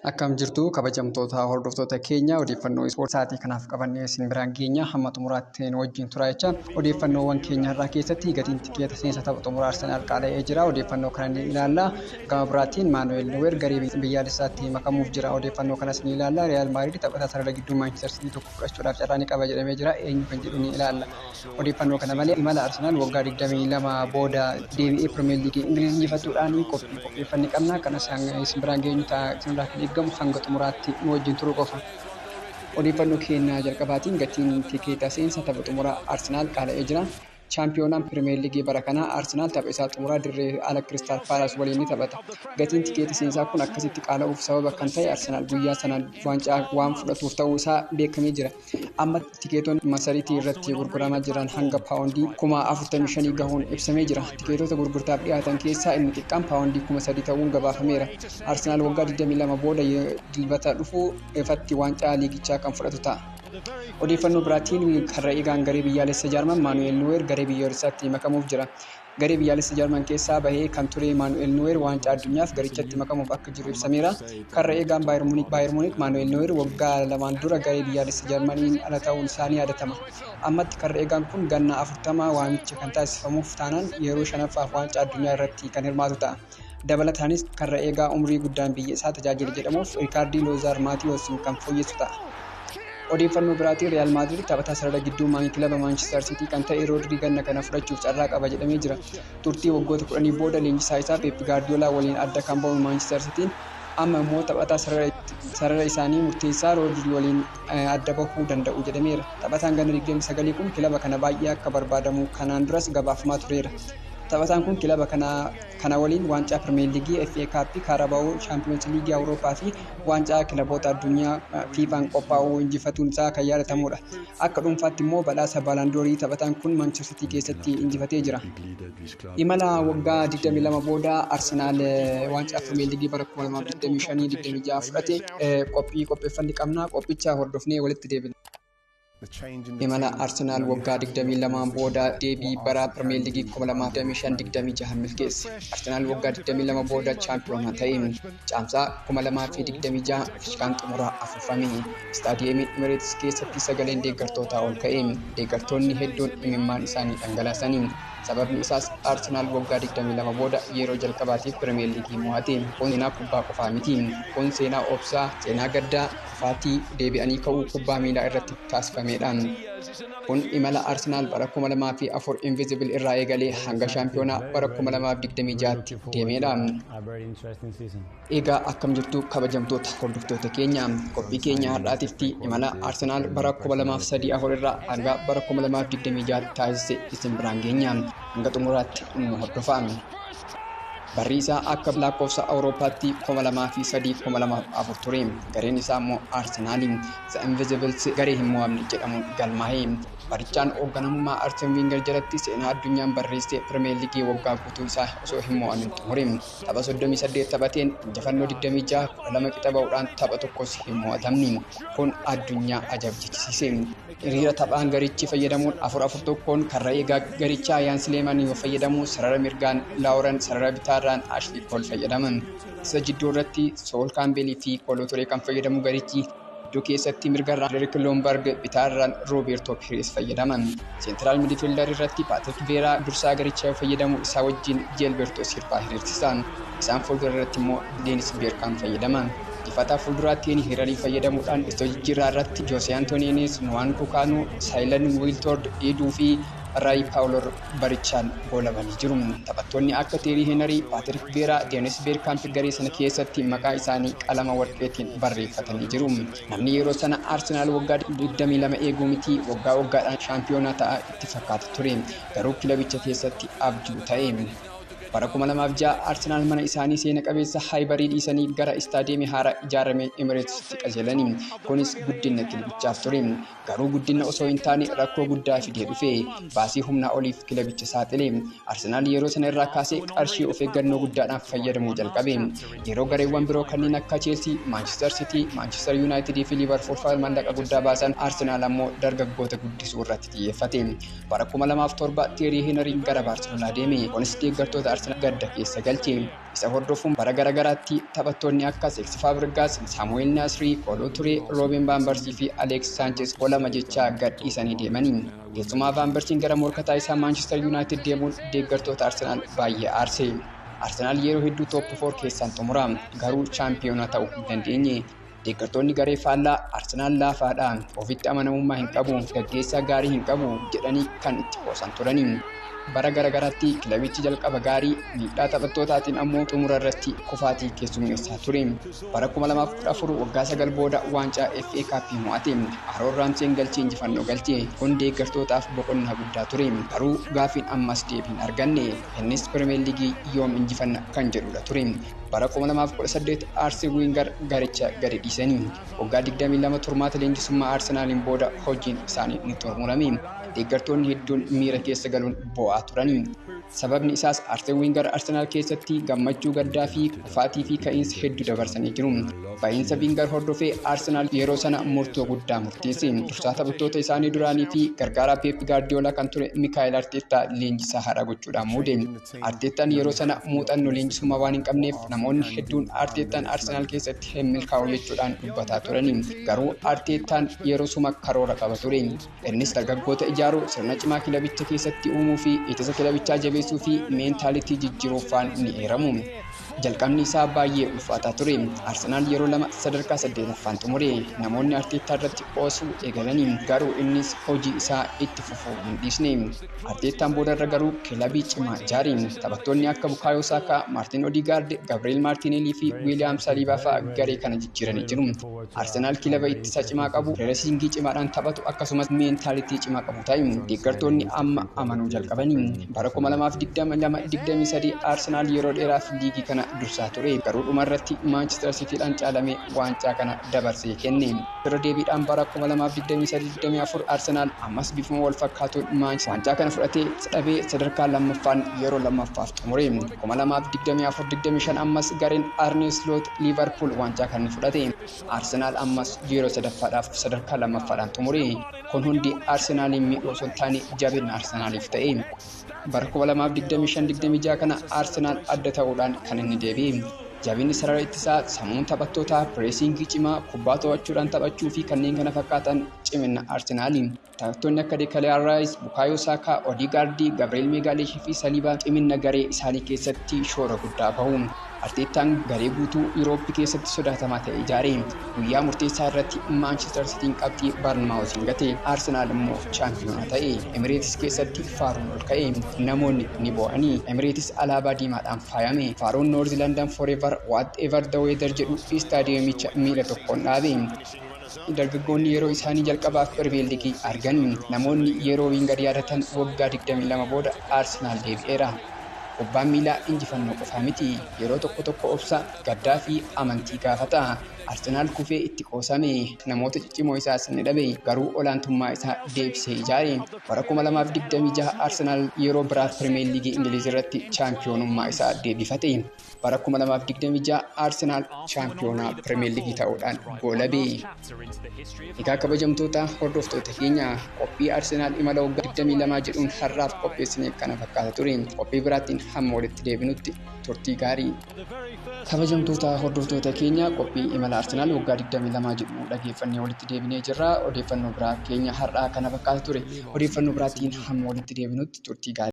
Akkam jirtu kabajamtoota hordoftoota keenya odeeffannoo ispoortii kanaaf qabannee isin biraan geenya hamma xumuraatti wajjin tura jecha odeeffannoowwan keenya irraa keessatti gatiin tikeeta seensa tapha xumuraa Arsenaal qaala'ee jira odeeffannoo kana ni ilaalla gama biraatiin Maanuel Neuer garee biyyaalessaatti makamuuf jira odeeffannoo kanas ni ilaalla Real Madrid taphataa sarara gidduu Manchester City tokko qachuudhaaf carraa ni qaba jedhamee jira eenyu kan jedhu ni ilaalla odeeffannoo kana malee imala Arsenaal waggaa 22 booda deebi'ee Premier League Ingiliz injifatuudhaan qopheeffannee qabna kanas isin biraan geenyu ta'a gamu hanga xumuraatti wajjin turuu qofa. Odeeffannoo keenya jalqabaatiin gatiin tikeeta seensa tapha xumuraa Arsenaal qaala'ee jira. Chaampiyoonaan Premier League bara kanaa Arsenaal tapha isaa xumuraa dirree ala Crystal Palace waliin ni taphata. Gatiin tikeeta seensaa kun akkasitti qaala'uuf sababa kan ta'e Arsenaal guyyaa sanaan waancaa waan fudhatuuf ta'uu isaa beekamee jira. Amma tikeetonni masariitii irratti gurguramaa jiran hanga paawundii 45,000 gahuun ibsamee jira. Tikeetota gurgurtaaf dhiyaatan keessaa inni xiqqaan paawundii 3,000 ta'uun gabaafameera. Arsenaal waggaa 22 booda dilbata dhufu ifatti waancaa liigichaa kan fudhatu ta'a. Odeeffannoo biraatiin karra eegaan garee biyyaalessa Jarman Maanuel Neuer garee biyyaalessaatti makamuuf jira. Garee biyyaalessa Jarman keessaa bahee kan ture Maanuel Neuer waancaa addunyaaf garichatti makamuuf akka jiru ibsameera. Karra eegaan Bayern Munich Maanuel Neuer waggaa lamaan dura garee biyyaalessa Jarmaniin ala ta'uun isaanii yaadatama. Ammatti karra eegaan kun ganna 40 waamicha kan taasifamuuf taanaan yeroo 5ffaaf waancaa addunyaa irratti kan hirmaatu ta'a. Dabalataanis karra eegaa umrii guddaan biyya isaa tajaajila jedhamuuf Riikaardii Loozar Maatiyoosiin kan fooyyessu ta'a. Odeeffannoo biraatiin Real Madrid taphataa sarara gidduu kilaba Manchester City kan ta'e Rodri ganna kana fudhachuuf carraa qaba jedhamee jira. Turtii waggoota 10 booda leenjisaa isaa Pep Guardiola waliin adda kan ba'u Manchester City amma immoo taphataa sarara isaanii murteessaa Rodri waliin adda bahuu danda'u jedhameera. Taphataan ganna 29 kun kilaba kana baay'ee akka barbaadamu kanaan duras gabaafamaa tureera. Taphataan kun kilaba kana waliin waancaa Premier League, FA Cup, Carabao, Champions League Awurooppaa fi waancaa kilaboota addunyaa FIFAn qophaa'uu injifatuun isaa kan yaadatamudha. Akka dhuunfaatti immoo badhaasa Ballon d'Or taphataan kun Manchester City keessatti injifatee jira. Imala waggaa 22 booda Arsenaal waancaa Premier League bara 2025-26 fudhate qopheeffannee qabna qophicha hordofnee walitti deebina. Imala Arsenaal waggaa 22 booda deebii bara Premier League 2025-26 milkeesse. Arsenaal waggaa 22 booda chaampiyoona ta'e. Caamsaa 2026 fishkaan xumuraa afuufame. Istaadiyeemii Emirates keessatti sagaleen deeggartootaa ol ka'e. Deeggartoonni hedduun imimmaan isaanii dhangalaasanii. Sababni isaas Arsenaal waggaa 22 booda yeroo jalqabaatiif Premier League mo'ate. Kun seenaa kubbaa qofaa miti. Kun seenaa obsaa, seenaa gaddaa, kufaatii deebi'anii ka'uu kubbaa miilaa irratti taasifamedha. Kun imala Arsenaal bara 2004 Invisible irraa eegalee hanga shaampiyoonaa bara 2026tti deemedha. Egaa akkam jirtu kabajamtoota hordoftoota keenya qophii keenya har'aatiifti imala Arsenaal bara 2003 irraa hanga bara 2026 taasise isin biraan geenya. Hanga xumuraatti nu hordofaa. Barri isaa akka lakkoofsa Awurooppaatti 2003-2004 ture. Gareen isaa immoo Arsenaaliin The Invisibles garee hin mo'amne jedhamuun galmaa'e. Barichaan hoogganamummaa Arsene Wenger jalatti seenaa addunyaan barreessee Premier League waggaa guutuu isaa osoo hin mo'amin xumure. Tapha 38 taphateen injifannoo 26 12 qixa ba'uudhaan tapha tokkos hin mo'atamne. Kun addunyaa ajaa'ibsiise. Hiriira taphaan garichi fayyadamuun 4-4-1 karra eegaa garichaa Yaan Sleeman fayyadamuun sarara mirgaan Laawuran sarara bitaarraan Ashley Cole fayyadaman. Isa jidduu irratti Sol Campbell fi Kolo Touré kan fayyadamu garichi iddoo keessatti mirgarraan Derek Lombard bitaarraan Roberto Pires fayyadaman. Central midfielder irratti Patrick Vieira dursaa garichaa fayyadamu isaa wajjin Gilberto Silva hiriirsisan. Isaan fuuldura irratti immoo Dennis Bergkamp fayyadaman. Difata fuulduraatti hiriirii fayyadamuudhaan istojjiirraa irratti Jose Antonines, Nwankwo Kanu, Saylan Wiltord, Edu fi Ray Paulo barichaan goolabanii jiru. Taphattoonni akka Thierry Henry, Patrick Vieira, Dennis Bergkamp garee sana keessatti maqaa isaanii qalama warqeetiin barreeffatanii jiru. Namni yeroo sana Arsenaal waggaa 22 eeguu miti waggaa waggaadhaan shaampiyoonaa ta'a itti fakkaata ture. Garuu kilabicha keessatti abjuu ta'e. Bara 2006 Arsenaal mana isaanii seena qabeessa Highbury dhiisanii gara istaadiyeemii haaraa ijaarame Emiratesitti qajeelanii. Kunis guddina kilabichaaf ture. Garuu guddina osoo hin taane rakkoo guddaa fidee dhufe. Baasii humnaa oliif kilabicha saaxile. Arsenaal yeroo sana irraa kaasee qarshii of eeggannoo guddaadhaan fayyadamuu jalqabe. Yeroo gareewwan biroo kanneen akka Chelsea, Manchester City, Manchester United fi Liverpool fa'aa maallaqa guddaa baasan Arsenaal ammoo dargaggoota guddisuu irratti xiyyeeffate. Bara 2007 Thierry Henry gara Barcelonaa deeme. Kunis deeggartoota Arsenal gadda keessa galche. Isa hordofuun bara garagaraatti taphattoonni akka Cesc Fabregas, Samuel Nasri, Kolo Touré, Robin van Persie fi Alex Sanchez olama jechaa gad dhiisanii deemanii. Keessumaa van Persien gara morkataa isaa Manchester United deemuun deeggartoota Arsenal baay'ee aarse. Arsenal yeroo hedduu top 4 keessaan xumura, garuu chaampiyoona ta'uu hin dandeenye. Deeggartoonni garee faallaa Arsenal laafaadha, ofitti amanamummaa hin qabu, gaggeessaa gaarii hin qabu jedhanii kan itti qoosan turani. Bara garagaraatti kilabichi jalqaba gaarii miidhaa taphattootaatiin ammoo xumura irratti kufaatii keessummeessaa ture. Bara 2014 waggaa 9 booda waancaa FA Cup mo'ate. Aaron Ramsey galchee injifannoo galche. Kun deeggartootaaf boqonnaa guddaa ture. Garuu gaafiin ammas deebiin arganne. Innis Premier League yoom injifanna kan jedhudha ture. Bara 2018 Arsene Wenger garicha gadi dhiisanii. Waggaa 22 turmaata leenjisummaa Arsenaliin booda hojiin isaanii ni xumurame. Deeggartoonni hedduun miira keessa galuun bo'aa turani. Sababni isaas Arsene Wenger Arsenal keessatti gammachuu gaddaa fi kufaatii fi ka'iinsa hedduu dabarsanii jiru. Baay'insa Wenger hordofee Arsenal yeroo sana murtoo guddaa murteesse. Dursaa taphattoota isaanii duraanii fi gargaaraa Pep Guardiola kan ture Mikel Arteta leenjisaa haaraa gochuudhaan muude. Artetaan yeroo sana muuxannoo leenjisummaa waan hin qabneef namoonni hedduun Artetaan Arsenal keessatti hin milkaa'u jechuudhaan dubbataa turani. Garuu Artetaan yeroo suma karoora qaba ture. Innis dargaggoota ijaaruu, sirna cimaa kilabicha keessatti uumuu fi ittisa kilabichaa jabeessuu fi meentaalitii jijjiiruufaan ni eeramu. Jalqabni isaa baay'ee ulfaataa ture. Arsenal yeroo lama sadarkaa 8ffaan xumure. Namoonni Artetaa irratti qoosuu eegalanii, garuu innis hojii isaa itti fufuu hin dhiisne. Artetaan boodarra garuu kilabii cimaa ijaare. Taphattoonni akka Bukayo Saka, Martin Odegaard, Gabriel Martinelli fi William Saliba fa'aa garee kana jijjiiranii jiru. Arsenal kilaba ittisa cimaa qabu, reesingii cimaadhaan taphatu akkasumas meentaalitii cimaa qabu ta'e. Deeggartoonni amma amanuu jalqabanii. Bara 2022-23 Arsenal yeroo dheeraaf liigii kana dursaa ture. Garuu dhumarratti Manchester City'dhaan caalamee waancaa kana dabarsee kenne. Yeroo deebiidhaan bara 2023-24 Arsenal ammas bifuma wal fakkaatuun waancaa kana fudhatee dhabee sadarkaa lammaffaan yeroo lammaffaaf xumure. 2024-25 ammas gareen Arne Slot Liverpool waancaa kana fudhate. Arsenal ammas yeroo sadaffaadhaaf sadarkaa lammaffaadhaan xumure. Kun hundi Arsenaliin miidhuu osoo hin taane jabina Arsenaliif ta'e. Bara 2025-26 kana Arsenal adda ta'uudhaan kan inni deebi'e. Jabinni sarara ittisaa, sammuun taphattootaa, pireesingii cimaa, kubbaa to'achuudhaan taphachuu fi kanneen kana fakkaatan cimina Arsenaaliin. Taphattoonni akka Declan Rice, Bukayo Saka, Odegaard, Gabriel Magalhaes fi Saliba cimina garee isaanii keessatti shoora guddaa bahu. Artetaan garee guutuu Yurooppii keessatti sodaatamaa ta'e ijaare. Guyyaa murteessaa irratti Manchester Cityn qabxii Bournemouth gate. Arsenal immoo chaampiyoona ta'e. Emirates keessatti faaruun ol ka'e. Namoonni ni bo'anii. Emirates alaabaa diimaadhaan faayame. Faaruun North London Forever Whatever the Weather jedhu istaadiyomicha miila tokkoon dhaabe. Dargaggoonni yeroo isaanii jalqabaaf Premier League argan. Namoonni yeroo Wenger yaadatan waggaa 22 booda Arsenal deebi'eera. Kubbaan miilaa injifannoo qofaa miti. Yeroo tokko obsa, gaddaa fi amantii gaafata. Arsenal kufee itti qoosame, namoota ciccimoo isaas ni dhabe, garuu olaantummaa isaa deebisee ijaare. Bara 2026 Arsenal yeroo biraaf Premier League Ingiliz irratti chaampiyoonummaa isaa deebifate. Bara 2026 Arsenal chaampiyoonaa Premier League ta'uudhaan goolabe. Egaa kabajamtoota hordoftoota keenya, qophii Arsenal imala waggaa 22 jedhuun har'aaf qopheessine kana fakkaata ture. Qophii biraatiin hamma walitti deebinutti turtii gaarii. Kabajamtoota hordoftoota keenya, qophii imala Arsenal waggaa 22 jedhu dhageeffannee walitti deebinee jirra. Odeeffannoo biraa keenya har'aa kana fakkaata ture. Odeeffannoo biraatiin hamma walitti deebinutti turtii gaarii.